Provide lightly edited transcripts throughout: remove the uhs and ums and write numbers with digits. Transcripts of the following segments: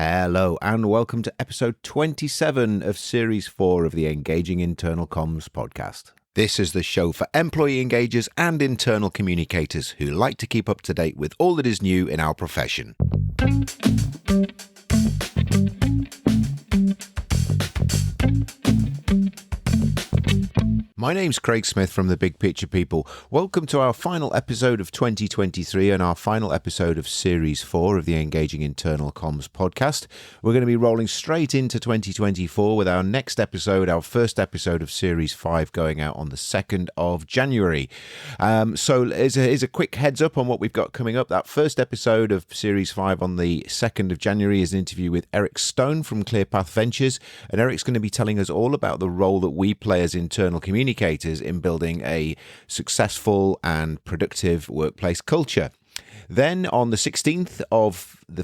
Hello and welcome to episode 27 of series 4 of the Engaging Internal Comms podcast. This is the show for employee engagers and internal communicators who like to keep up to date with all that is new in our profession. My name's Craig Smith from the Big Picture People. Welcome to our final episode of 2023 and our final episode of Series 4 of the Engaging Internal Comms podcast. We're going to be rolling straight into 2024 with our next episode, our first episode of Series 5 going out on the 2nd of January. So here's a quick heads up on what we've got coming up. That first episode of Series 5 on the 2nd of January is an interview with Eric Stone from ClearPath Ventures. And Eric's going to be telling us all about the role that we play as internal communicators in building a successful and productive workplace culture. Then on the 16th of the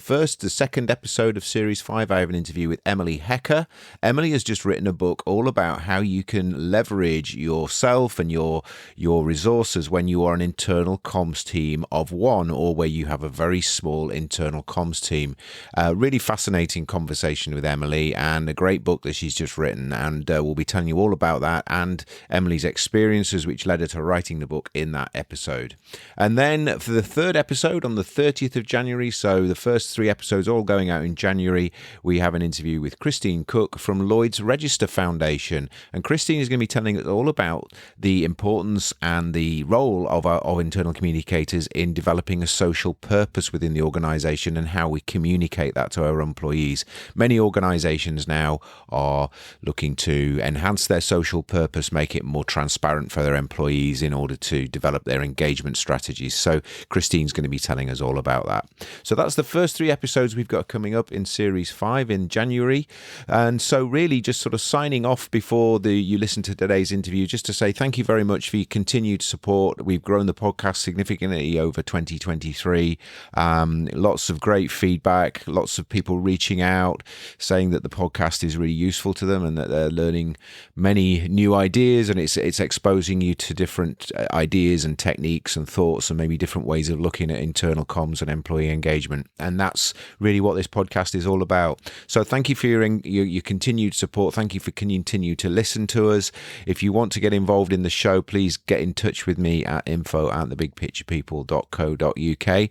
second episode of Series 5, I have an interview with Emily Hecker. Emily has just written a book all about how you can leverage yourself and your resources when you are an internal comms team of one, or where you have a very small internal comms team. Really fascinating conversation with Emily and a great book that she's just written. And we'll be telling you all about that and Emily's experiences, which led her to writing the book in that episode. And then for the third episode on the 30th of January, so the first 3 episodes all going out in January, we have an interview with Christine Cook from Lloyd's Register Foundation. And Christine is going to be telling us all about the importance and the role of internal communicators in developing a social purpose within the organization and how we communicate that to our employees. Many organizations now are looking to enhance their social purpose, make it more transparent for their employees in order to develop their engagement strategies. So Christine's going to be telling us all about that. So that's the first 3 episodes we've got coming up in Series 5 in January. And so really just sort of signing off before you listen to today's interview, just to say thank you very much for your continued support. We've grown the podcast significantly over 2023. Lots of great feedback, lots of people reaching out, saying that the podcast is really useful to them and that they're learning many new ideas, and it's exposing you to different ideas and techniques and thoughts and maybe different ways of looking at internal comms and employee engagement. And that's really what this podcast is all about. So thank you for your continued support. Thank you for continuing to listen to us. If you want to get involved in the show, please get in touch with me at info@thebigpicturepeople.co.uk.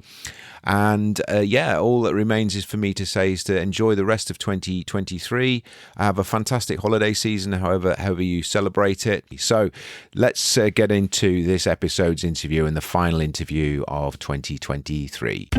And all that remains is for me to say is to enjoy the rest of 2023. Have a fantastic holiday season, however you celebrate it. So let's get into this episode's interview and the final interview of 2023.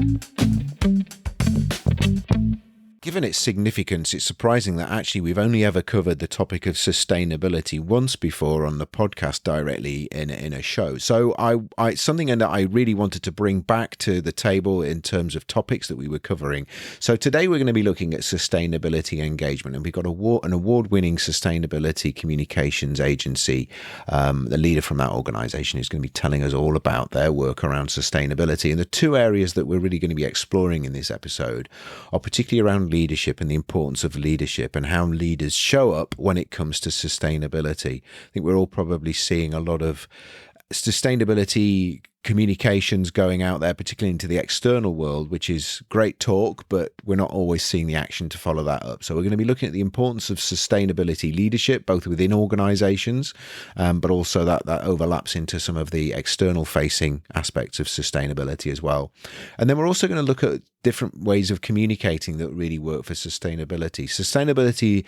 Given its significance, it's surprising that actually we've only ever covered the topic of sustainability once before on the podcast directly in a show. So it's something that I really wanted to bring back to the table in terms of topics that we were covering. So today we're going to be looking at sustainability engagement, and we've got an award-winning sustainability communications agency. The leader from that organization is going to be telling us all about their work around sustainability. And the 2 areas that we're really going to be exploring in this episode are particularly around leadership and the importance of leadership and how leaders show up when it comes to sustainability. I think we're all probably seeing a lot of sustainability communications going out there, particularly into the external world, which is great talk, but we're not always seeing the action to follow that up. So we're going to be looking at the importance of sustainability leadership, both within organizations, but also that overlaps into some of the external facing aspects of sustainability as well. And then we're also going to look at different ways of communicating that really work for sustainability. Sustainability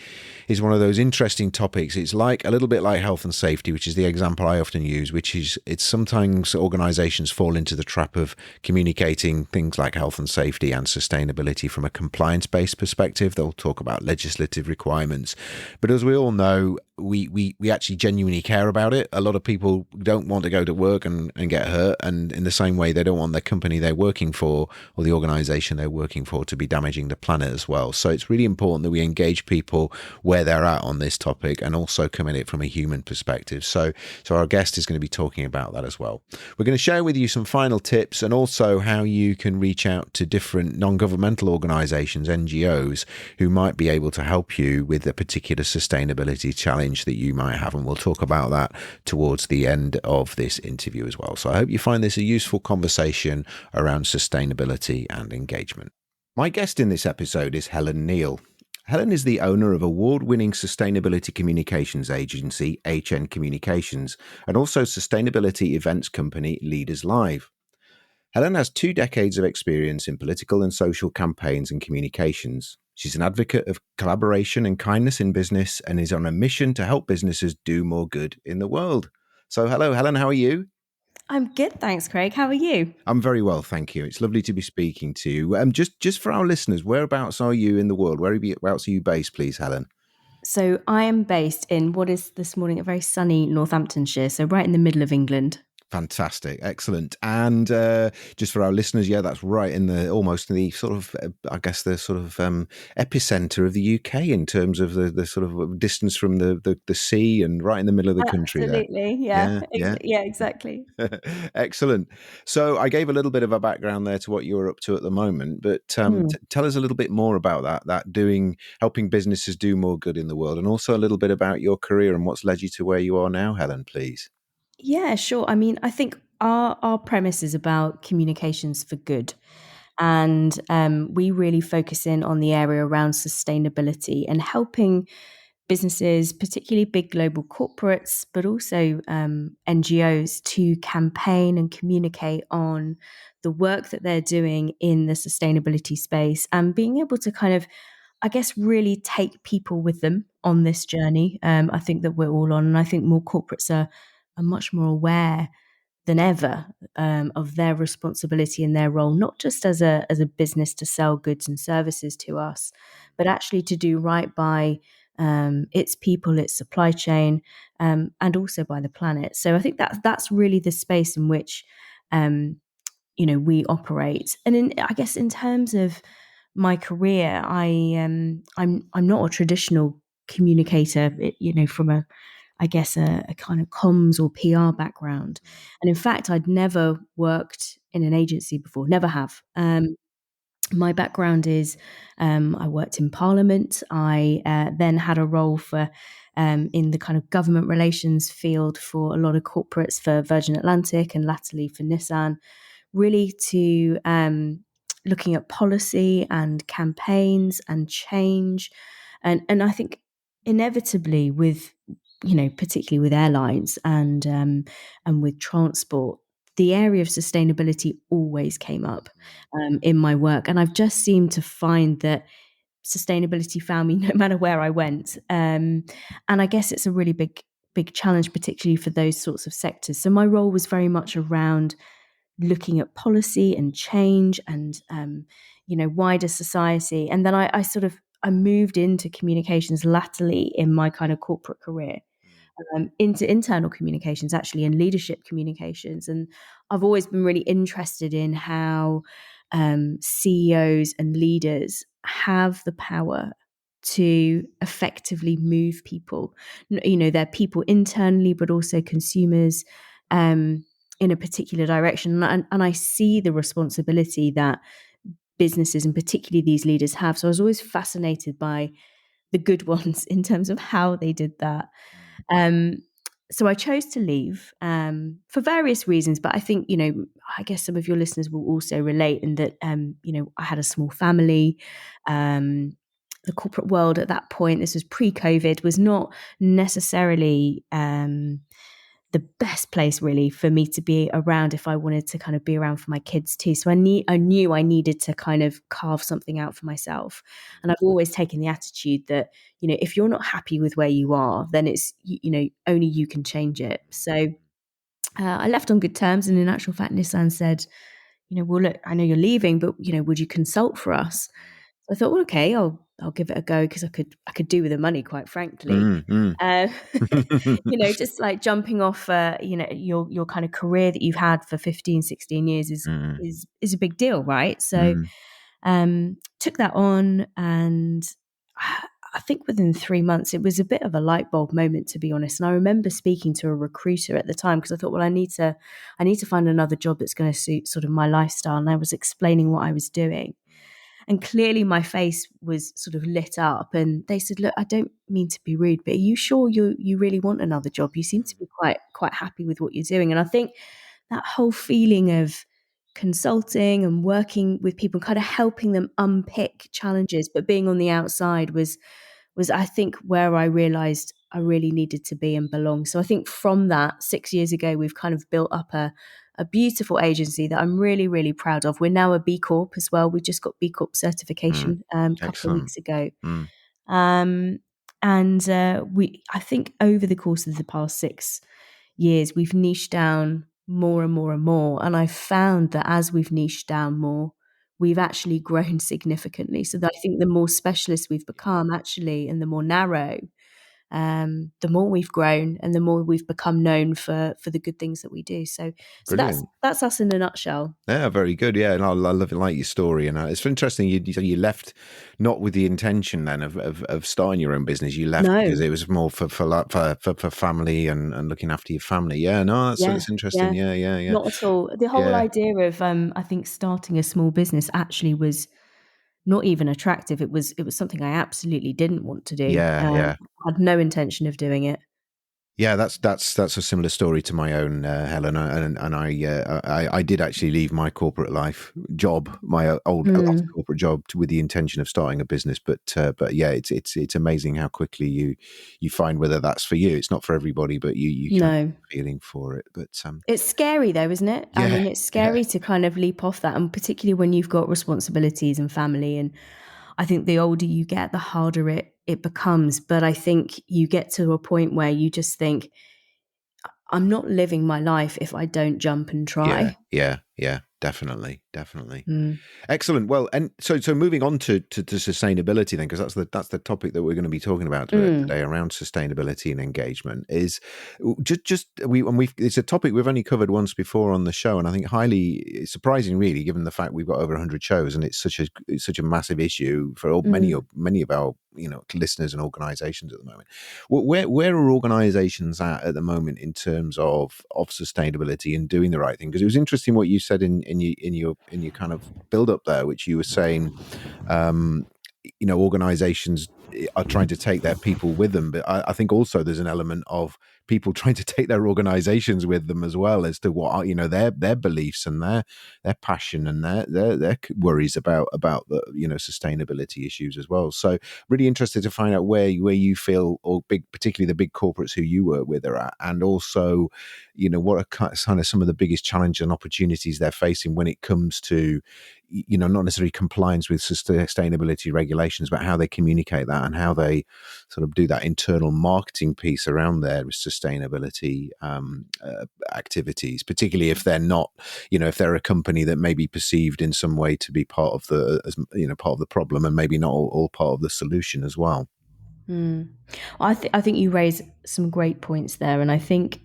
is one of those interesting topics. It's like a little bit like health and safety, which is the example I often use, which is it's sometimes organizations fall into the trap of communicating things like health and safety and sustainability from a compliance-based perspective. They'll talk about legislative requirements. But as we all know, we actually genuinely care about it. A lot of people don't want to go to work and get hurt, and in the same way they don't want the company they're working for or the organization they're working for to be damaging the planet as well. So it's really important that we engage people where they're at on this topic and also come at it from a human perspective. So our guest is going to be talking about that as well. We're going to share with you some final tips and also how you can reach out to different non-governmental organizations, NGOs, who might be able to help you with a particular sustainability challenge that you might have, and we'll talk about that towards the end of this interview as well. So I hope you find this a useful conversation around sustainability and engagement. My guest in this episode is Helen Neal. Helen is the owner of award-winning sustainability communications agency HN Communications and also sustainability events company Leaders Live. Helen has 2 decades of experience in political and social campaigns and communications. She's an advocate of collaboration and kindness in business and is on a mission to help businesses do more good in the world. So hello, Helen, how are you? I'm good, thanks, Craig. How are you? I'm very well, thank you. It's lovely to be speaking to you. Just for our listeners, whereabouts are you in the world? Whereabouts are you based, please, Helen? So I am based in what is this morning a very sunny Northamptonshire, so right in the middle of England. Fantastic, excellent. And just for our listeners, yeah, that's right in the almost the sort of, I guess, the sort of epicenter of the UK in terms of the sort of distance from the sea and right in the middle of the country there. Absolutely, Yeah, yeah. yeah, exactly. Excellent. So I gave a little bit of a background there to what you're up to at the moment, but Hmm. tell us a little bit more about that helping businesses do more good in the world, and also a little bit about your career and what's led you to where you are now, Helen, please. Yeah, sure. I mean, I think our premise is about communications for good, and we really focus in on the area around sustainability and helping businesses, particularly big global corporates, but also NGOs, to campaign and communicate on the work that they're doing in the sustainability space and being able to kind of, I guess, really take people with them on this journey. I think that we're all on, and I think more corporates are much more aware than ever of their responsibility and their role, not just as a business to sell goods and services to us, but actually to do right by its people, its supply chain, and also by the planet. So I think that's really the space in which um, we operate. And I guess in terms of my career, I'm not a traditional communicator, from I guess a kind of comms or PR background. And in fact, I'd never worked in an agency before, never have. My background is I worked in Parliament. I then had a role for in the kind of government relations field for a lot of corporates for Virgin Atlantic and latterly for Nissan, really to looking at policy and campaigns and change, and I think inevitably with particularly with airlines and with transport, the area of sustainability always came up in my work, and I've just seemed to find that sustainability found me no matter where I went, and I guess it's a really big challenge, particularly for those sorts of sectors. So my role was very much around looking at policy and change and wider society, and then I sort of I moved into communications latterly in my kind of corporate career, into internal communications, actually, and leadership communications. And I've always been really interested in how CEOs and leaders have the power to effectively move people. They're people internally, but also consumers in a particular direction. And I see the responsibility that businesses and particularly these leaders have. So I was always fascinated by the good ones in terms of how they did that. Um, so I chose to leave for various reasons, but I think I guess some of your listeners will also relate in that I had a small family. The corporate world at that point, this was pre-COVID, was not necessarily the best place really for me to be around if I wanted to kind of be around for my kids too. So I knew I needed to kind of carve something out for myself. And I've always taken the attitude that, if you're not happy with where you are, then it's, only you can change it. So I left on good terms. And in actual fact, Nissan said, well, look, I know you're leaving, but, would you consult for us? So I thought, well, okay, I'll give it a go because I could do with the money, quite frankly. Mm, mm. Uh, just like jumping off, your kind of career that you've had for 15, 16 years is Mm, is a big deal, right? So mm, took that on, and I think within 3 months, it was a bit of a light bulb moment, to be honest. And I remember speaking to a recruiter at the time because I thought, well, I need to find another job that's going to suit sort of my lifestyle. And I was explaining what I was doing. And clearly my face was sort of lit up, and they said, look, I don't mean to be rude, but are you sure you really want another job? You seem to be quite happy with what you're doing. And I think that whole feeling of consulting and working with people, kind of helping them unpick challenges. But being on the outside was I think where I realized I really needed to be and belong. So I think from that 6 years ago, we've kind of built up a beautiful agency that I'm really, really proud of. We're now a B Corp as well. We just got B Corp Mm. certification a couple of Excellent. weeks ago. Mm. Um, and I think over the course of the past 6 years, we've niched down more and more and more. And I've found that as we've niched down more, we've actually grown significantly. So that I think the more specialist we've become, actually, and the more narrow, the more we've grown and the more we've become known for the good things that we do. So Brilliant. that's us in a nutshell. Yeah, very good. Yeah, and I love it, like your story, and it's interesting. You left not with the intention then of starting your own business. You left because No, it was more for family and looking after your family. Yeah, no, yeah, that's interesting. yeah, Yeah, yeah, yeah, not at all. The whole yeah, idea of I think starting a small business actually was not even attractive. It was something I absolutely didn't want to do. yeah, yeah. Had no intention of doing it. Yeah, that's a similar story to my own, Helen, and I did actually leave my corporate life job, my last Mm, corporate job, with the intention of starting a business. But yeah, it's amazing how quickly you find whether that's for you. It's not for everybody, but you can no. have a feeling for it. But It's scary though, isn't it? I yeah, mean, it's yeah, scary to kind of leap off that, and particularly when you've got responsibilities and family. And I think the older you get, the harder it becomes. But I think you get to a point where you just think, I'm not living my life if I don't jump and yeah, try. yeah, yeah, definitely, definitely. Mm. Excellent. Well, and so moving on to sustainability then, because that's the topic that we're going to be talking about Mm. today around sustainability and engagement is just we've it's a topic we've only covered once before on the show, and I think highly surprising, really, given the fact we've got over 100 shows, and it's such a massive issue for Mm. many of our listeners and organisations at the moment. Where are organisations at the moment in terms of sustainability and doing the right thing? Because it was interesting what you said in your kind of build up there, which you were saying, um, organizations are trying to take their people with them. But I think also there's an element of people trying to take their organizations with them as well, as to what are, their beliefs and their passion and their worries about the sustainability issues as well. So really interested to find out where you feel, or particularly the big corporates who you work with are at, and also what are kind of some of the biggest challenges and opportunities they're facing when it comes to not necessarily compliance with sustainability regulations, but how they communicate that and how they sort of do that internal marketing piece around their sustainability activities, particularly if they're not, if they're a company that may be perceived in some way to be part of part of the problem, and maybe not all part of the solution as well. Mm. I think you raise some great points there, and I think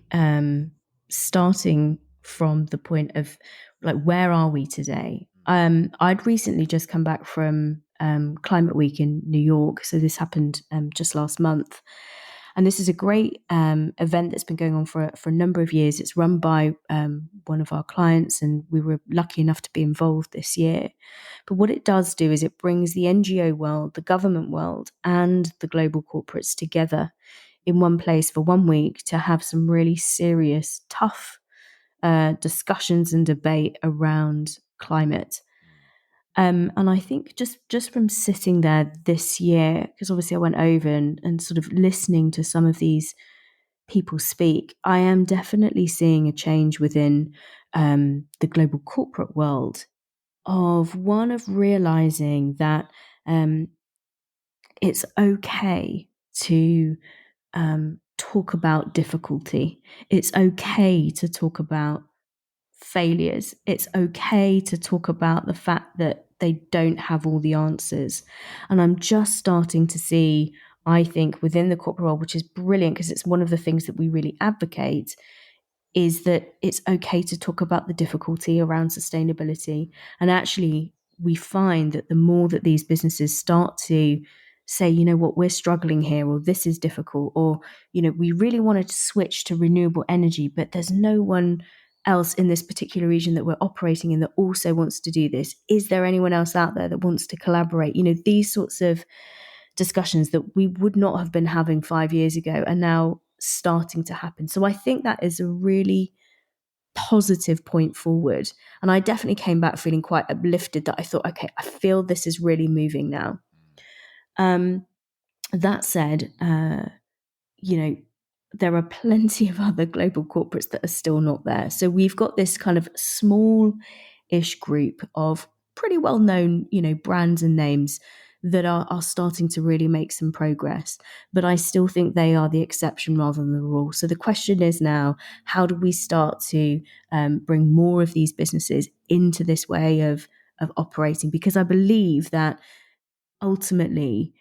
starting from the point of like where are we today? I'd recently just come back from Climate Week in New York, so this happened just last month, and this is a great event that's been going on for a number of years. It's run by one of our clients, and we were lucky enough to be involved this year. But what it does do is it brings the NGO world, the government world, and the global corporates together in one place for 1 week to have some really serious, tough discussions and debate around climate. And I think just from sitting there this year, because obviously I went over and sort of listening to some of these people speak, I am definitely seeing a change within the global corporate world of one of realizing that um, it's okay to talk about difficulty. It's okay to talk about failures. It's okay to talk about the fact that they don't have all the answers. And I'm just starting to see, I think, within the corporate world, which is brilliant because it's one of the things that we really advocate, is that it's okay to talk about the difficulty around sustainability. And actually, we find that the more that these businesses start to say, you know what, we're struggling here, or this is difficult, or, we really wanted to switch to renewable energy, but there's no one else in this particular region that we're operating in that also wants to do this. Is there anyone else out there that wants to collaborate? These sorts of discussions that we would not have been having 5 years ago are now starting to happen. So I think that is a really positive point forward. And I definitely came back feeling quite uplifted that I thought, okay, I feel this is really moving now. That said, you know, there are plenty of other global corporates that are still not there. So we've got this kind of small-ish group of pretty well-known, brands and names that are starting to really make some progress. But I still think they are the exception rather than the rule. So the question is now, how do we start to bring more of these businesses into this way of operating? Because I believe that ultimately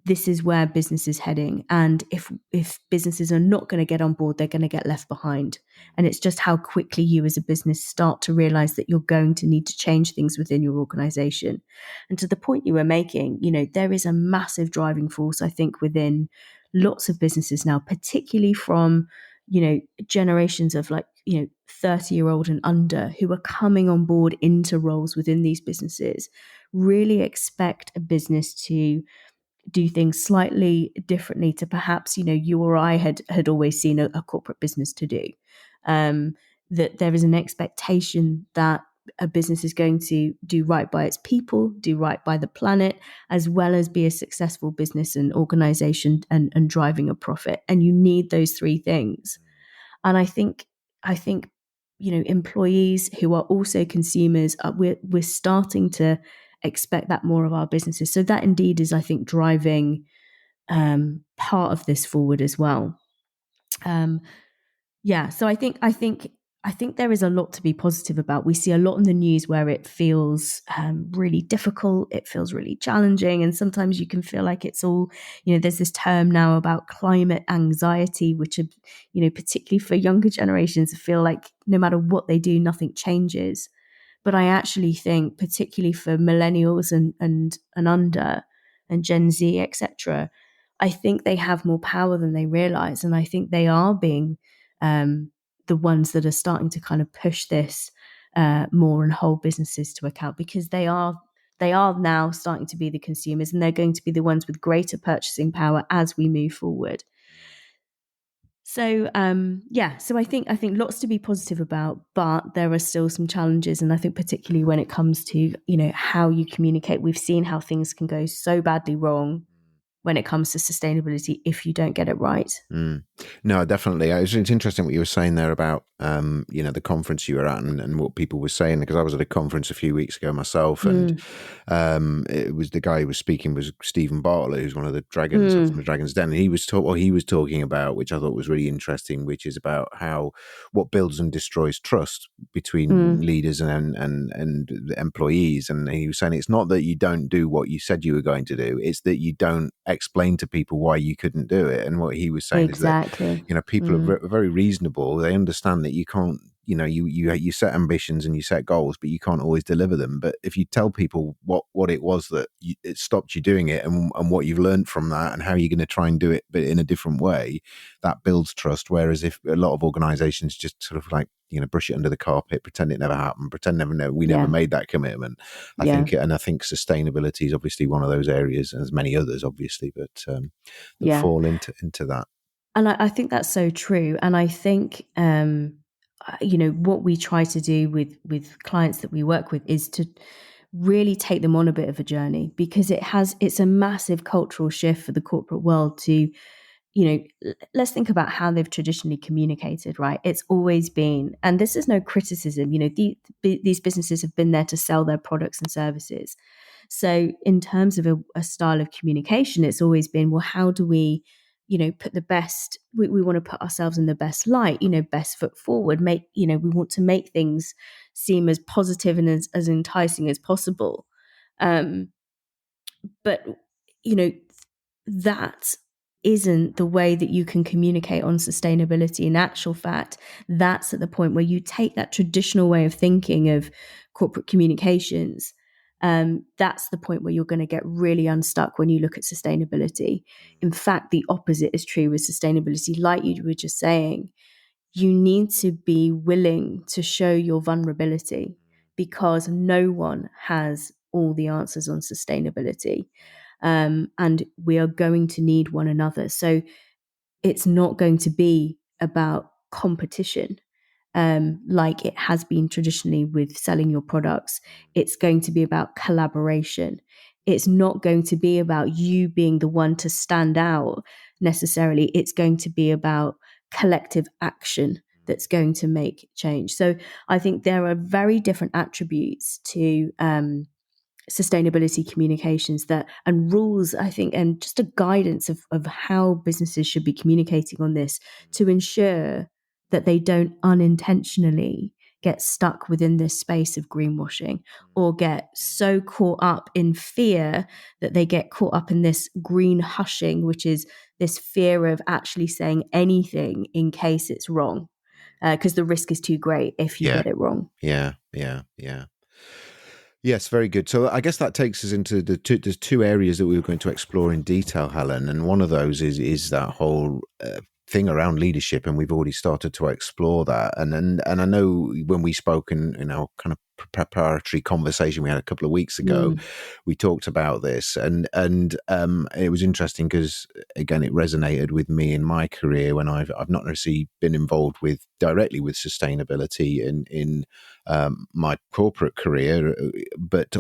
this is where business is heading, and if businesses are not going to get on board, they're going to get left behind. And it's just how quickly you as a business start to realize that you're going to need to change things within your organization. And to the point you were making, there is a massive driving force, I think, within lots of businesses now, particularly from generations of 30-year-old and under, who are coming on board into roles within these businesses, really expect a business to do things slightly differently to perhaps you or I had always seen a corporate business to do. That there is an expectation that a business is going to do right by its people, do right by the planet, as well as be a successful business and organization and driving a profit. And you need those three things. And I think employees who are also consumers, we're starting to expect that more of our businesses. So that indeed is, I think, driving part of this forward as well. Um, yeah, so I think there is a lot to be positive about. We see a lot in the news where it feels really difficult, it feels really challenging, and sometimes you can feel like it's all, there's this term now about climate anxiety, which are, particularly for younger generations, feel like no matter what they do, nothing changes. But I actually think, particularly for millennials and under, and Gen Z, etc., I think they have more power than they realize, and I think they are being the ones that are starting to kind of push this more and hold businesses to account, because they are now starting to be the consumers, and they're going to be the ones with greater purchasing power as we move forward. So so I think lots to be positive about, but there are still some challenges, and I think particularly when it comes to how you communicate. We've seen how things can go so badly wrong when it comes to sustainability if you don't get it right. No, definitely. It's interesting what you were saying there about, the conference you were at and what people were saying, because I was at a conference a few weeks ago myself, and it was the guy who was speaking was Stephen Bartlett, who's one of the dragons from the Dragon's Den. And he was talking about, which I thought was really interesting, which is about how what builds and destroys trust between leaders and the employees. And he was saying it's not that you don't do what you said you were going to do; it's that you don't explain to people why you couldn't do it. And what he was saying is that Exactly. people are very reasonable. They understand that you can't, you set ambitions and you set goals, but you can't always deliver them. But if you tell people what it was that it stopped you doing it, and what you've learned from that, and how you're going to try and do it, but in a different way, that builds trust. Whereas if a lot of organizations just sort of brush it under the carpet, pretend it never happened, pretend we never Yeah. made that commitment. I Yeah. think sustainability is obviously one of those areas, and there's many others, obviously, but that Yeah. fall into that. And I think that's so true. And I think, what we try to do with clients that we work with is to really take them on a bit of a journey, because it's a massive cultural shift for the corporate world to, let's think about how they've traditionally communicated, right? It's always been, and this is no criticism, these businesses have been there to sell their products and services. So in terms of a style of communication, it's always been, well, how do we, put the best, we want to put ourselves in the best light, best foot forward, we want to make things seem as positive and as enticing as possible. Um, but, that isn't the way that you can communicate on sustainability. In actual fact, that's at the point where you take that traditional way of thinking of corporate communications. That's the point where you're going to get really unstuck when you look at sustainability. In fact, the opposite is true with sustainability. Like you were just saying, you need to be willing to show your vulnerability, because no one has all the answers on sustainability. And we are going to need one another. So it's not going to be about competition. like it has been traditionally with selling your products. It's going to be about collaboration. It's not going to be about you being the one to stand out necessarily. It's going to be about collective action that's going to make change. So I think there are very different attributes to sustainability communications that and rules, I think, and just a guidance of how businesses should be communicating on this to ensure that they don't unintentionally get stuck within this space of greenwashing or get so caught up in fear that they get caught up in this green hushing, which is this fear of actually saying anything in case it's wrong, because the risk is too great if you Yeah. get it wrong. Yeah. Yeah. Yeah. Yes, very good. So I guess that takes us into there's two areas that we were going to explore in detail, Helen, and one of those is that whole thing around leadership, and we've already started to explore that. And I know when we spoke in our kind of preparatory conversation we had a couple of weeks ago, Mm, we talked about this, and it was interesting because again it resonated with me in my career when I've not necessarily been involved with directly with sustainability in my corporate career, but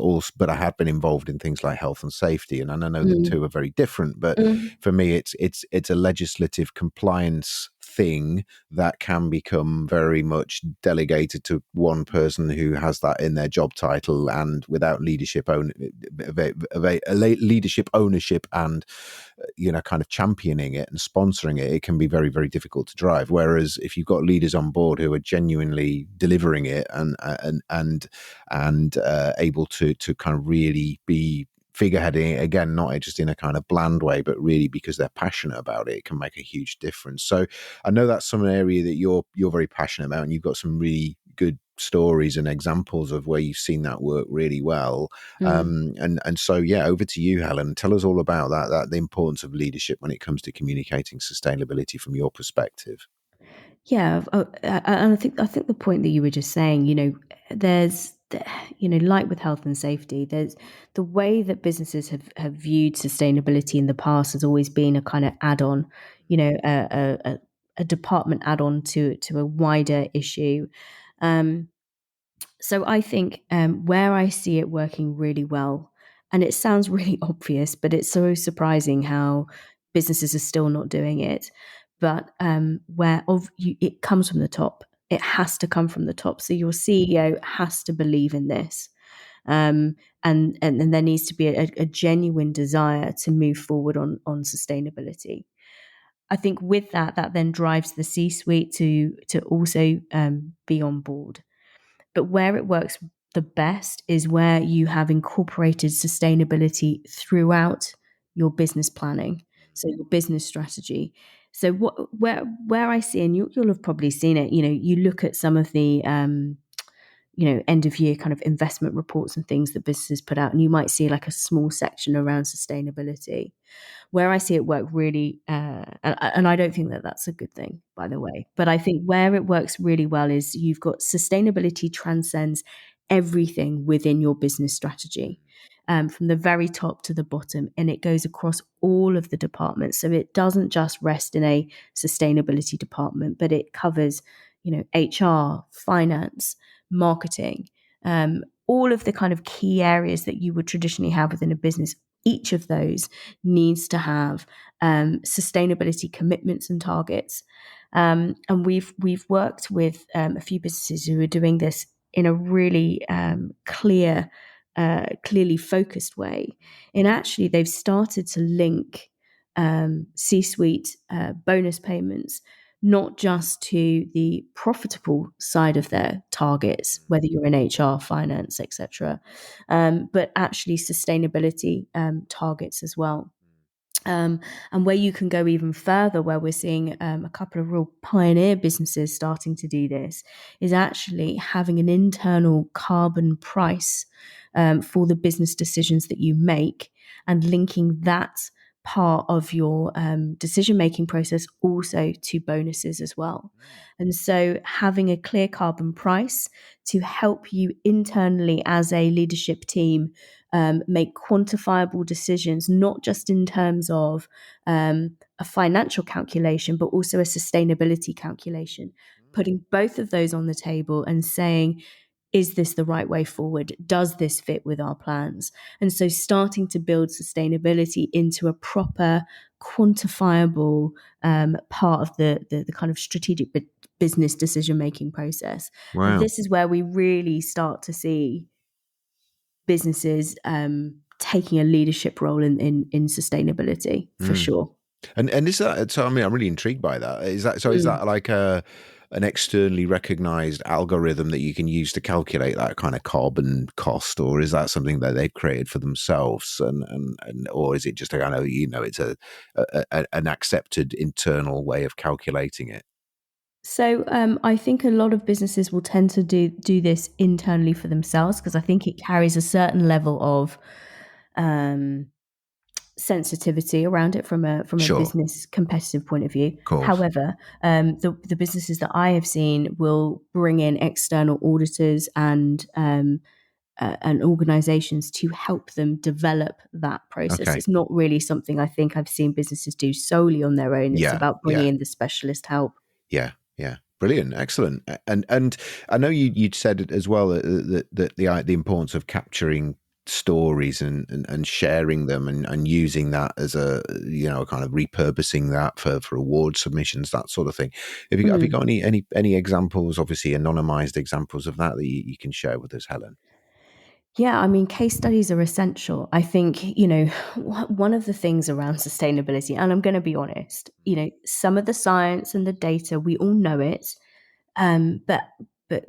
I have been involved in things like health and safety, and I know the mm, two are very different. But mm, for me, it's a legislative compliance thing that can become very much delegated to one person who has that in their job title, and without leadership ownership and kind of championing it and sponsoring it, it can be very, very difficult to drive. Whereas if you've got leaders on board who are genuinely delivering it and able to kind of really be figureheading it, again, not just in a kind of bland way, but really because they're passionate about it, it can make a huge difference. So I know that's some area that you're very passionate about, and you've got some really good stories and examples of where you've seen that work really well. mm. And so yeah, over to you, Helen. Tell us all about that the importance of leadership when it comes to communicating sustainability from your perspective. Yeah, and I think the point that you were just saying, there's, like with health and safety, there's the way that businesses have viewed sustainability in the past has always been a kind of add-on, a department add-on to a wider issue. Um, so I think where I see it working really well, and it sounds really obvious, but it's so surprising how businesses are still not doing it. But it comes from the top. It has to come from the top. So your CEO has to believe in this, um, and there needs to be a genuine desire to move forward on sustainability. I think with that, that then drives the C-suite to also be on board. But where it works the best is where you have incorporated sustainability throughout your business planning, so your business strategy. So where I see, and you'll have probably seen it, you look at some of the end of year kind of investment reports and things that businesses put out, and you might see like a small section around sustainability. Where I see it work really, and I don't think that that's a good thing, by the way, but I think where it works really well is you've got sustainability transcends everything within your business strategy, from the very top to the bottom, and it goes across all of the departments. So it doesn't just rest in a sustainability department, but it covers, HR, finance, marketing, all of the kind of key areas that you would traditionally have within a business. Each of those needs to have sustainability commitments and targets. And we've worked with a few businesses who are doing this in a really clearly focused way. And actually, they've started to link C-suite bonus payments not just to the profitable side of their targets, whether you're in HR, finance, etc., but actually sustainability targets as well. Um, and where you can go even further, where we're seeing a couple of real pioneer businesses starting to do this, is actually having an internal carbon price for the business decisions that you make and linking that part of your decision making process also to bonuses as well. And so having a clear carbon price to help you internally as a leadership team make quantifiable decisions, not just in terms of a financial calculation, but also a sustainability calculation. putting both of those on the table and saying, is this the right way forward? Does this fit with our plans? And so starting to build sustainability into a proper, quantifiable part of the kind of strategic business decision making process. And Wow. this is where we really start to see businesses taking a leadership role in sustainability for Mm. sure. And is that so? I mean, I'm really intrigued by that. Is that so? Is Mm. that like an externally recognized algorithm that you can use to calculate that kind of carbon cost, or is that something that they've created for themselves? And or is it just a, I know it's an accepted internal way of calculating it? So I think a lot of businesses will tend to do this internally for themselves because I think it carries a certain level of um, sensitivity around it from a Sure, business competitive point of view. of course. However, the businesses that I have seen will bring in external auditors and organizations to help them develop that process. Okay. It's not really something I think I've seen businesses do solely on their own. It's Yeah. about bringing Yeah. in the specialist help. Yeah, yeah, brilliant, excellent. And I know you'd said it as well that the importance of capturing stories and sharing them and using that as a kind of repurposing that for award submissions, that sort of thing. Have you Mm. got any examples, obviously anonymized examples of that you can share with us, Helen? Yeah, I mean, case studies are essential. I think, one of the things around sustainability, and I'm going to be honest, some of the science and the data, we all know it, but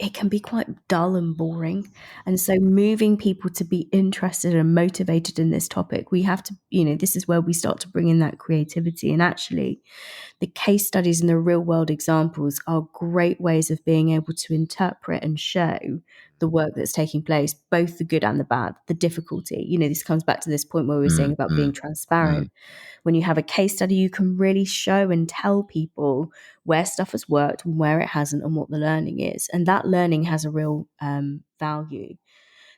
it can be quite dull and boring. And so moving people to be interested and motivated in this topic, we have to, this is where we start to bring in that creativity. And actually, the case studies and the real world examples are great ways of being able to interpret and show the work that's taking place, both the good and the bad, the difficulty. This comes back to this point where we were saying Mm, about being mm, transparent. mm, When you have a case study, you can really show and tell people where stuff has worked and where it hasn't and what the learning is. And that learning has a real value.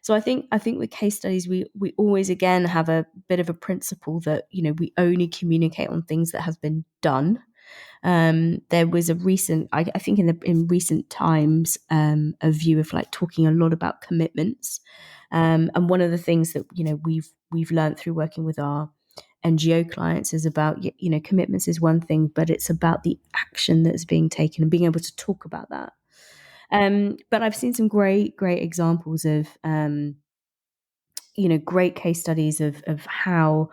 So I think with case studies, we always again have a bit of a principle that we only communicate on things that have been done. There was a recent, I think in recent times, a view of like talking a lot about commitments. And one of the things that we've learned through working with our NGO clients is about commitments is one thing, but it's about the action that's being taken and being able to talk about that. But I've seen some great examples of great case studies of how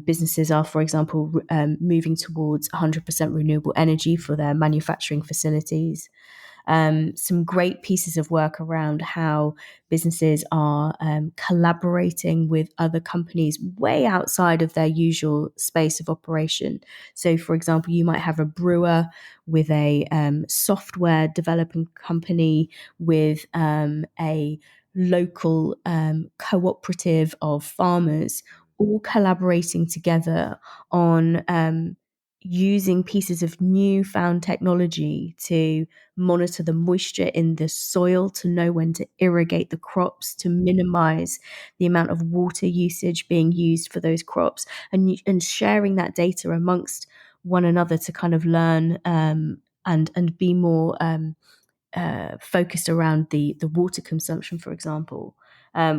businesses are, for example, moving towards 100% renewable energy for their manufacturing facilities. Some great pieces of work around how businesses are collaborating with other companies way outside of their usual space of operation. So, for example, you might have a brewer with a software developing company with a local cooperative of farmers all collaborating together on using pieces of newfound technology to monitor the moisture in the soil, to know when to irrigate the crops, to minimize the amount of water usage being used for those crops, and sharing that data amongst one another to kind of learn and be more focused around the water consumption, for example,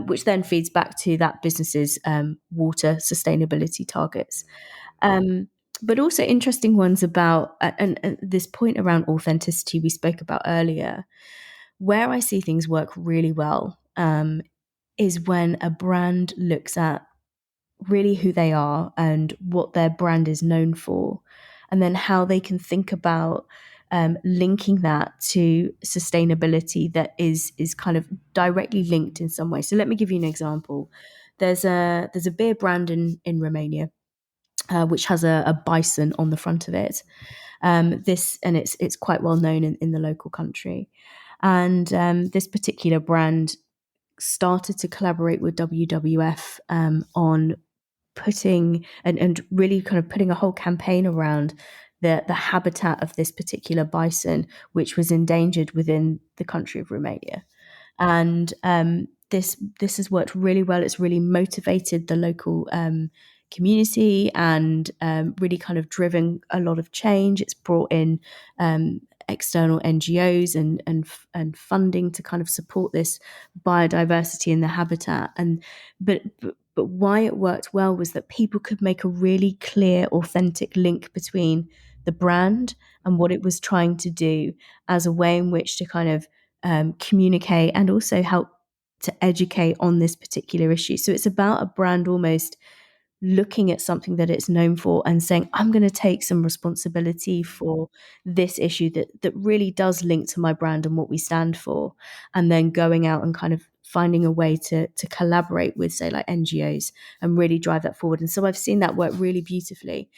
which then feeds back to that business's water sustainability targets. Um, but also interesting ones about and this point around authenticity we spoke about earlier. Where I see things work really well is when a brand looks at really who they are and what their brand is known for, and then how they can think about linking that to sustainability that is kind of directly linked in some way. So let me give you an example. There's a beer brand in Romania which has a bison on the front of it. This and it's quite well known in the local country, and this particular brand started to collaborate with WWF on putting and really kind of putting a whole campaign around the habitat of this particular bison, which was endangered within the country of Romania. And this has worked really well. It's really motivated the local community and really kind of driven a lot of change. It's brought in external NGOs and funding to kind of support this biodiversity in the habitat. But why it worked well was that people could make a really clear, authentic link between the brand and what it was trying to do as a way in which to kind of communicate and also help to educate on this particular issue. So it's about a brand almost looking at something that it's known for and saying, I'm going to take some responsibility for this issue that really does link to my brand and what we stand for. And then going out and kind of finding a way to collaborate with, say, like NGOs and really drive that forward. And so I've seen that work really beautifully.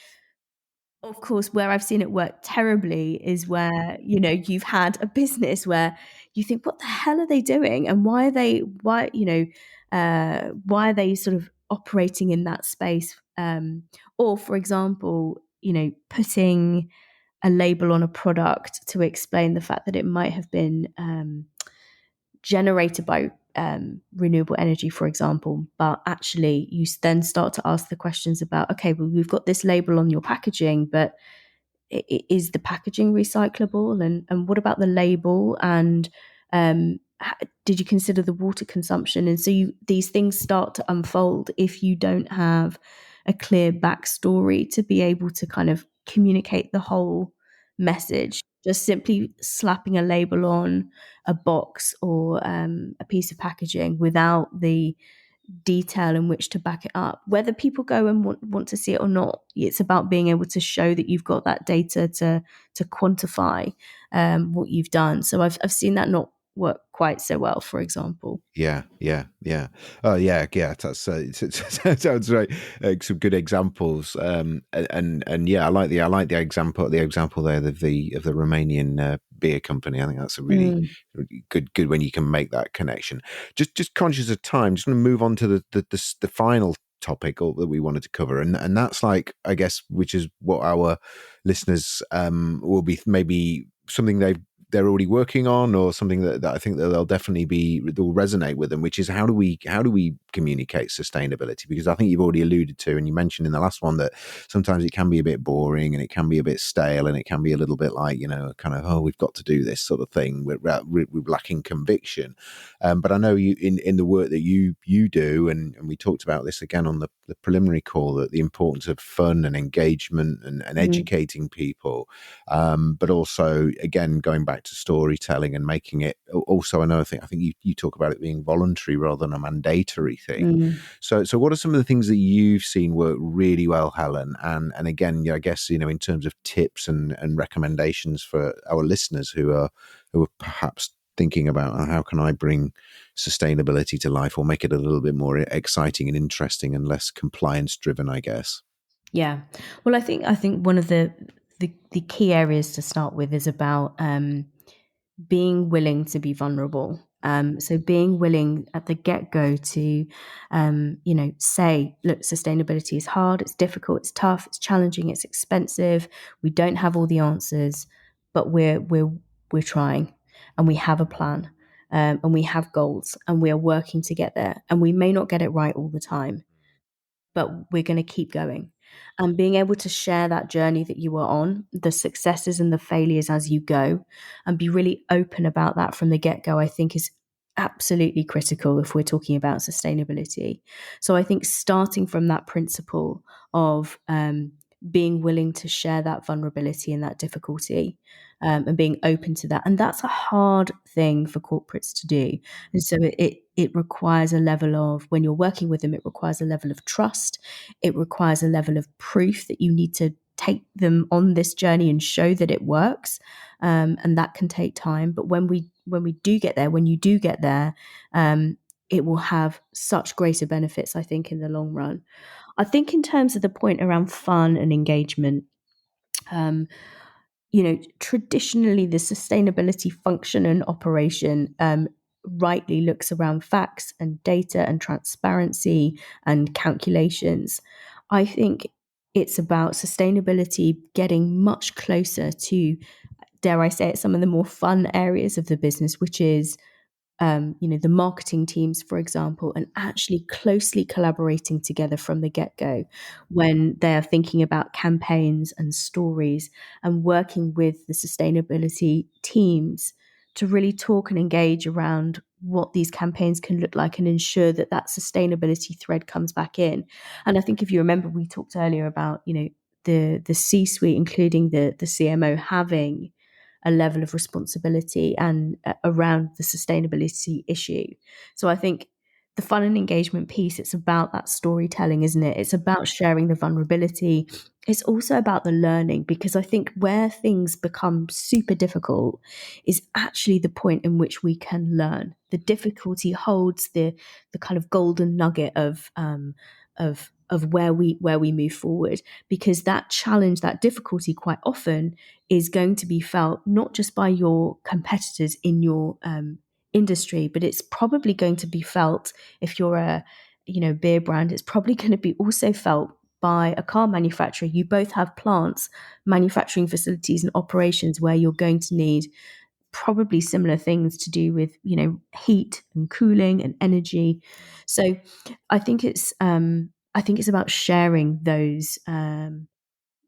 Of course, where I've seen it work terribly is where, you've had a business where you think, what the hell are they doing? And why are they sort of operating in that space? Or, for example, putting a label on a product to explain the fact that it might have been generated by renewable energy, for example, but actually you then start to ask the questions about, okay, well, we've got this label on your packaging, but is the packaging recyclable? And what about the label? And did you consider the water consumption? And so these things start to unfold if you don't have a clear backstory to be able to kind of communicate the whole message. Just simply slapping a label on a box or a piece of packaging without the detail in which to back it up. Whether people go and want to see it or not, it's about being able to show that you've got that data to quantify what you've done. So I've seen that not work quite so well, for example. Yeah. Oh, yeah. That's it sounds right. Some good examples. And yeah, I like the example there of the Romanian beer company. I think that's a really good when you can make that connection. Just conscious of time, just going to move on to the final topic that we wanted to cover, and that's like, I guess, which is what our listeners will be maybe something they're already working on, or something that I think that they'll resonate with them, which is how do we communicate sustainability? Because I think you've already alluded to, and you mentioned in the last one, that sometimes it can be a bit boring and it can be a bit stale and it can be a little bit like, kind of, oh, we've got to do this sort of thing. We're lacking conviction. But I know you in the work that you do, and we talked about this again on the preliminary call, that the importance of fun and engagement and educating people, but also, again, going back to storytelling and making it also another thing. I think you talk about it being voluntary rather than a mandatory thing. So what are some of the things that you've seen work really well, Helen? And again, I guess, in terms of tips and recommendations for our listeners who are perhaps thinking about, how can I bring sustainability to life, or make it a little bit more exciting and interesting and less compliance driven, I guess. Yeah. Well, I think one of the key areas to start with is about being willing to be vulnerable. So being willing at the get-go to, say, look, sustainability is hard, it's difficult, it's tough, it's challenging, it's expensive. We don't have all the answers, but we're trying, and we have a plan, and we have goals, and we are working to get there. And we may not get it right all the time, but we're going to keep going. And being able to share that journey that you are on, the successes and the failures as you go, and be really open about that from the get-go, I think is absolutely critical if we're talking about sustainability. So I think starting from that principle of being willing to share that vulnerability and that difficulty, and being open to that. And that's a hard thing for corporates to do. And so it requires a level of, when you're working with them, it requires a level of trust. It requires a level of proof that you need to take them on this journey and show that it works. And that can take time. But when we do get there, when you do get there, it will have such greater benefits, I think, in the long run. I think in terms of the point around fun and engagement, traditionally the sustainability function and operation rightly looks around facts and data and transparency and calculations. I think it's about sustainability getting much closer to, dare I say it, some of the more fun areas of the business, which is the marketing teams, for example, and actually closely collaborating together from the get-go when they are thinking about campaigns and stories, and working with the sustainability teams to really talk and engage around what these campaigns can look like and ensure that that sustainability thread comes back in. And I think if you remember, we talked earlier about, the C-suite, including the CMO, having a level of responsibility and around the sustainability issue. So I think the fun and engagement piece, it's about that storytelling, isn't it? It's about sharing the vulnerability. It's also about the learning, because I think where things become super difficult is actually the point in which we can learn. The difficulty holds the kind of golden nugget of where we move forward, because that challenge, that difficulty, quite often is going to be felt not just by your competitors in your industry, but it's probably going to be felt, if you're a beer brand, it's probably going to be also felt by a car manufacturer. You both have plants, manufacturing facilities and operations where you're going to need probably similar things to do with heat and cooling and energy. So I think it's about sharing those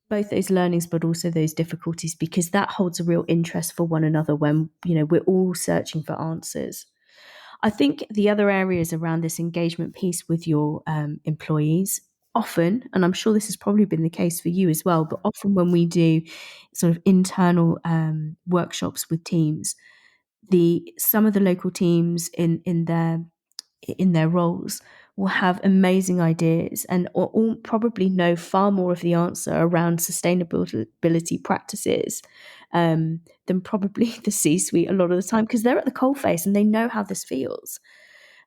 both those learnings, but also those difficulties, because that holds a real interest for one another when we're all searching for answers. I think the other areas around this engagement piece with your employees, often, and I'm sure this has probably been the case for you as well, but often when we do sort of internal workshops with teams, the some of the local teams in their roles will have amazing ideas and or probably know far more of the answer around sustainability practices than probably the C-suite a lot of the time, because they're at the coalface and they know how this feels.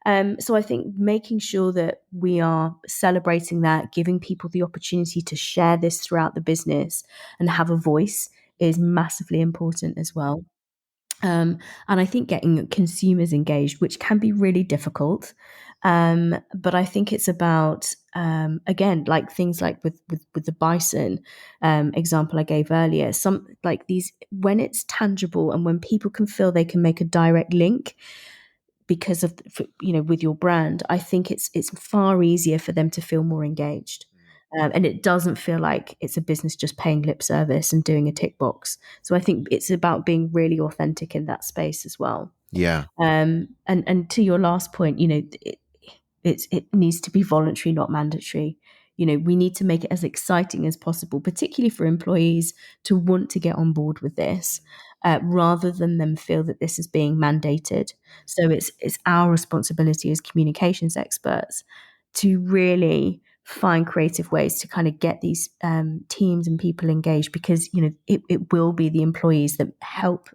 So I think making sure that we are celebrating that, giving people the opportunity to share this throughout the business and have a voice, is massively important as well. And I think getting consumers engaged, which can be really difficult. But I think it's about, again, like things like with the bison example I gave earlier, some like these, when it's tangible and when people can feel they can make a direct link because of with your brand, I think it's far easier for them to feel more engaged. And it doesn't feel like it's a business just paying lip service and doing a tick box. So I think it's about being really authentic in that space as well. Yeah. And to your last point, it needs to be voluntary, not mandatory. We need to make it as exciting as possible, particularly for employees to want to get on board with this, rather than them feel that this is being mandated. So it's our responsibility as communications experts to really find creative ways to kind of get these teams and people engaged, because it will be the employees that help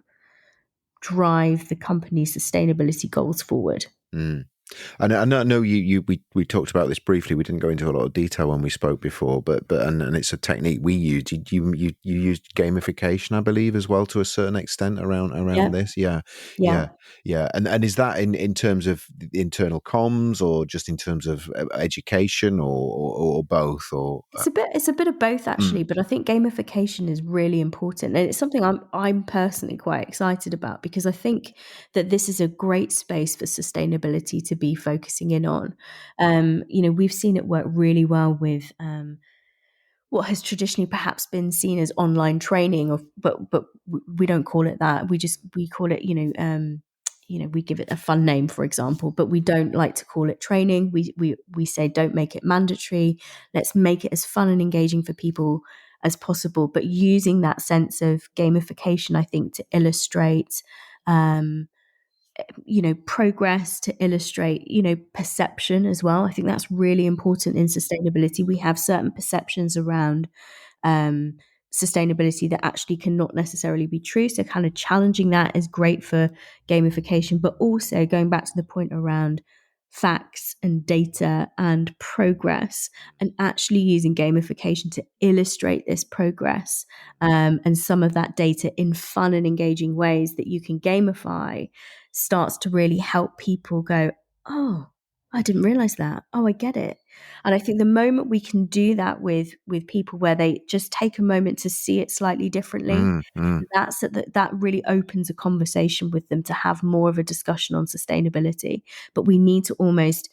drive the company's sustainability goals forward. Mm. And I know we talked about this briefly. We didn't go into a lot of detail when we spoke before, but and it's a technique we use. You used gamification, I believe, as well, to a certain extent around Yeah, this. Yeah, yeah. yeah, yeah. And is that in terms of internal comms, or just in terms of education, or both, or It's a bit of both, mm, actually, but I think gamification is really important, and it's something I'm personally quite excited about, because I think that this is a great space for sustainability to be focusing in on. We've seen it work really well with what has traditionally perhaps been seen as online training, but we don't call it that. We call it, we give it a fun name, for example, but we don't like to call it training. We say don't make it mandatory. Let's make it as fun and engaging for people as possible, but using that sense of gamification, I think, to illustrate um, progress, to illustrate, perception as well. I think that's really important in sustainability. We have certain perceptions around um, sustainability that actually cannot necessarily be true. So, kind of challenging that is great for gamification, but also going back to the point around facts and data and progress, and actually using gamification to illustrate this progress and some of that data in fun and engaging ways that you can gamify, starts to really help people go, oh, I didn't realize that. Oh, I get it. And I think the moment we can do that with people, where they just take a moment to see it slightly differently, Mm, mm. that really opens a conversation with them to have more of a discussion on sustainability. But we need to almost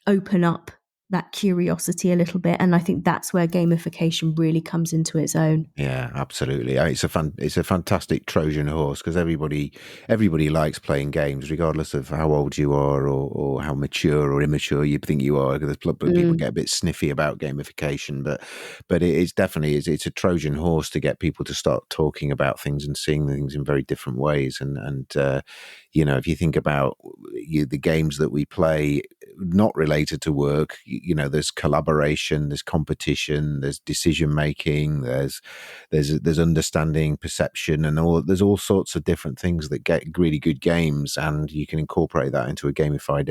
open up that curiosity a little bit, and I think that's where gamification really comes into its own. Yeah, absolutely. It's a fantastic Trojan horse because everybody likes playing games, regardless of how old you are or how mature or immature you think you are. Because people Mm. get a bit sniffy about gamification, but it's definitely it's a Trojan horse to get people to start talking about things and seeing things in very different ways. And if you think about the games that we play, not related to work, there's collaboration, there's competition, there's decision making, there's understanding, perception, and there's all sorts of different things that get really good games, and you can incorporate that into a gamified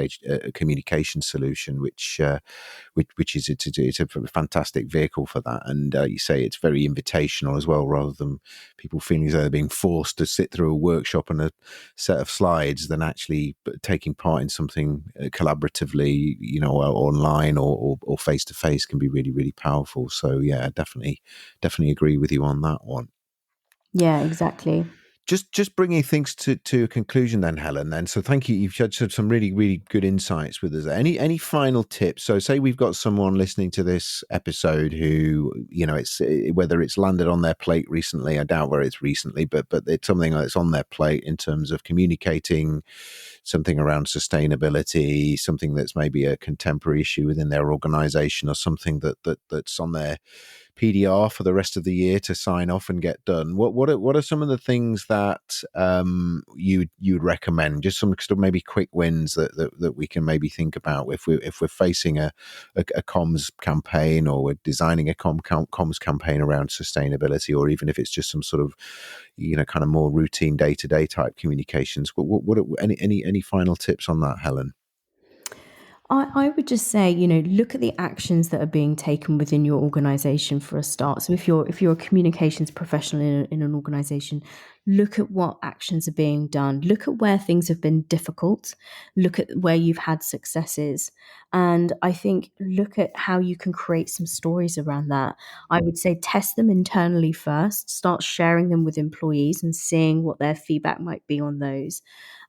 communication solution, which is it's a fantastic vehicle for that. And you say it's very invitational as well, rather than people feeling as though they're being forced to sit through a workshop and a set of slides, than actually taking part in something collaboratively, online or face to face, can be really, really powerful. So yeah, definitely agree with you on that one. Yeah, exactly. Just bringing things to a conclusion then, Helen. Then, so thank you. You've shared some really, really good insights with us. Any final tips? So, say we've got someone listening to this episode who, it's whether it's landed on their plate recently. I doubt where it's recently, but it's something that's on their plate in terms of communicating something around sustainability, something that's maybe a contemporary issue within their organisation, or something that's on their PDR for the rest of the year to sign off and get done. What are some of the things that you'd recommend? Just some sort of maybe quick wins that we can maybe think about if we're facing a comms campaign, or we're designing a comms campaign around sustainability, or even if it's just some sort of kind of more routine day to day type communications. What any final tips on that, Helen? I would just say, look at the actions that are being taken within your organization for a start. So if you're a communications professional in an organization, look at what actions are being done. Look at where things have been difficult. Look at where you've had successes. And I think look at how you can create some stories around that. I would say test them internally first, start sharing them with employees and seeing what their feedback might be on those.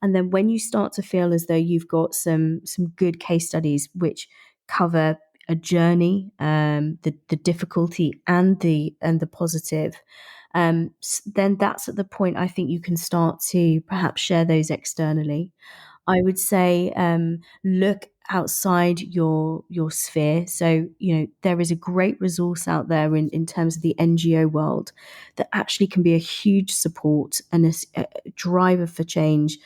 And then when you start to feel as though you've got some good case studies which cover a journey, the difficulty and the positive, then that's at the point I think you can start to perhaps share those externally. I would say look outside your sphere. So there is a great resource out there in terms of the NGO world that actually can be a huge support and a driver for change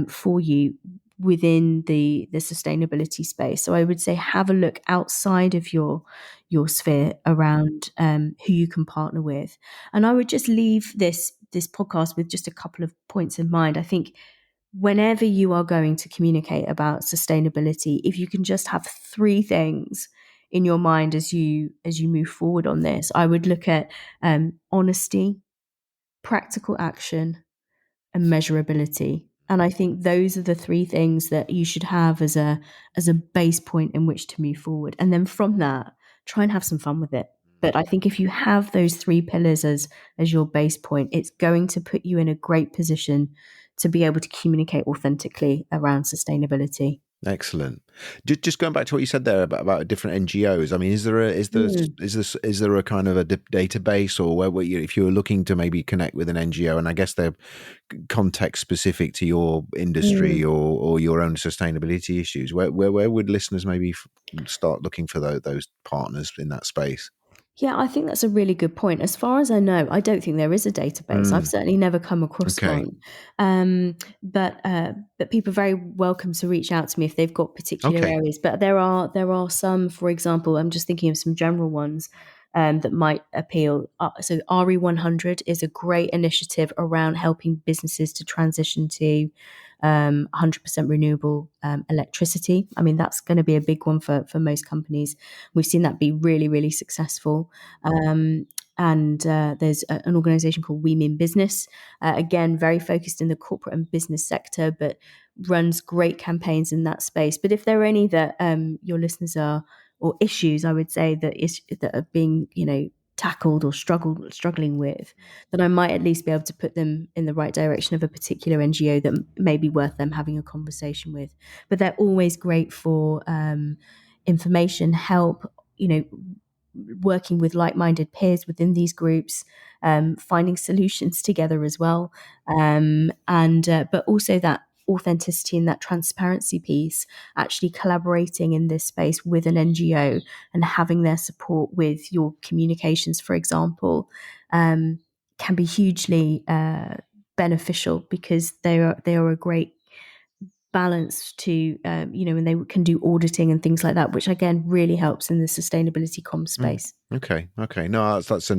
for you within the sustainability space. So I would say have a look outside of your sphere around who you can partner with. And I would just leave this podcast with just a couple of points in mind. I think whenever you are going to communicate about sustainability, if you can just have three things in your mind as you move forward on this, I would look at honesty, practical action, and measurability. And I think those are the three things that you should have as a base point in which to move forward. And then from that, try and have some fun with it. But I think if you have those three pillars as your base point, it's going to put you in a great position to be able to communicate authentically around sustainability. Excellent. Just going back to what you said there about different NGOs. I mean, Mm, is there a kind of a database, or where if you're looking to maybe connect with an NGO, and I guess they're context specific to your industry mm. or your own sustainability issues, where would listeners maybe start looking for those partners in that space? Yeah, I think that's a really good point. As far as I know, I don't think there is a database. I've Mm, certainly never come across okay. one. But people are very welcome to reach out to me if they've got particular Okay. areas. But there are some, for example, I'm just thinking of some general ones that might appeal. So RE100 is a great initiative around helping businesses to transition to 100% renewable electricity. I mean, that's going to be a big one for most companies. We've seen that be really, really successful. And there's an organization called We Mean Business, again, very focused in the corporate and business sector, but runs great campaigns in that space. But if there are any that your listeners are or issues, I would say, that are being, tackled or struggling with, then I might at least be able to put them in the right direction of a particular NGO that may be worth them having a conversation with. But they're always great for information, help, working with like-minded peers within these groups, finding solutions together as well, and but also that authenticity and that transparency piece, actually collaborating in this space with an NGO and having their support with your communications, for example, can be hugely beneficial, because they are a great balance to, and they can do auditing and things like that, which again really helps in the sustainability comms space. Okay. No, it's a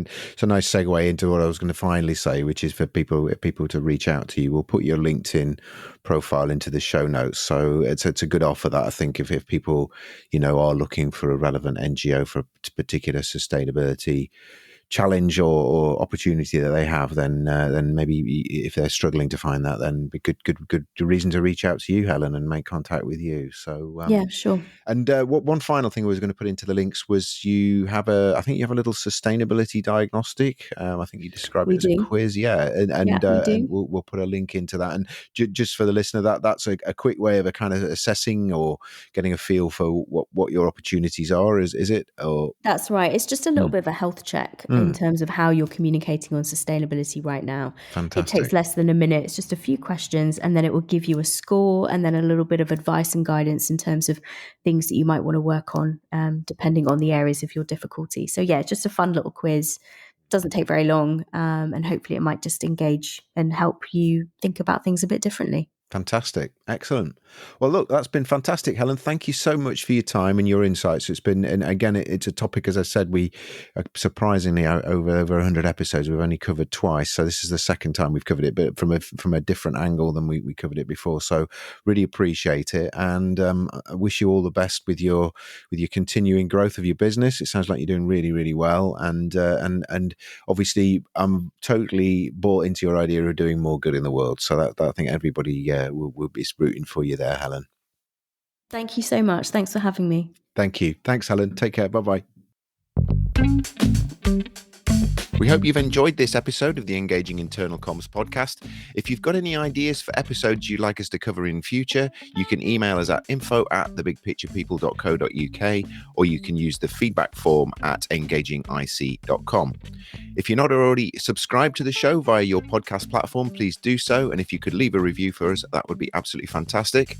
nice segue into what I was going to finally say, which is for people to reach out to you. We'll put your LinkedIn profile into the show notes, so it's a good offer that I think if people are looking for a relevant NGO for a particular sustainability challenge or opportunity that they have, then maybe if they're struggling to find that, then be good reason to reach out to you, Helen, and make contact with you. So Yeah, sure. and one final thing I was going to put into the links was I think you have a little sustainability diagnostic. I think you described it We as a do. quiz, yeah, Yeah, we and do. we'll put a link into that. And just for the listener, that's a quick way of a kind of assessing or getting a feel for what your opportunities are. Is it? Or That's right. It's just a little bit of a health check in terms of how you're communicating on sustainability right now. It takes fantastic. less than a minute. It's just a few questions, and then it will give you a score and then a little bit of advice and guidance in terms of things that you might want to work on, depending on the areas of your difficulty. So yeah, it's just a fun little quiz. Doesn't take very long, and hopefully it might just engage and help you think about things a bit differently. Fantastic. Excellent. Well, look, that's been fantastic, Helen. Thank you so much for your time and your insights. It's been, and again, it's a topic, as I said, we surprisingly over 100 episodes, we've only covered twice. So this is the second time we've covered it, but from a different angle than we covered it before. So really appreciate it. And I wish you all the best with your continuing growth of your business. It sounds like you're doing really, really well. And obviously I'm totally bought into your idea of doing more good in the world. So that I think everybody will be rooting for you there, Helen. Thank you so much. Thanks for having me. Thank you. Thanks, Helen. Take care. Bye-bye. We hope you've enjoyed this episode of the Engaging Internal Comms podcast. If you've got any ideas for episodes you'd like us to cover in future, you can email us at info@thebigpicturepeople.co.uk, or you can use the feedback form at engagingic.com. If you're not already subscribed to the show via your podcast platform, please do so. And if you could leave a review for us, that would be absolutely fantastic.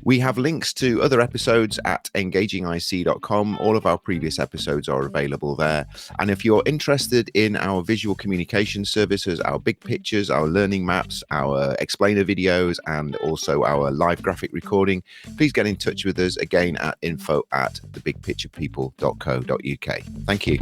We have links to other episodes at engagingic.com. All of our previous episodes are available there. And if you're interested in our visual communication services, our big pictures, our learning maps, our explainer videos, and also our live graphic recording, please get in touch with us again at info@thebigpicturepeople.co.uk. Thank you.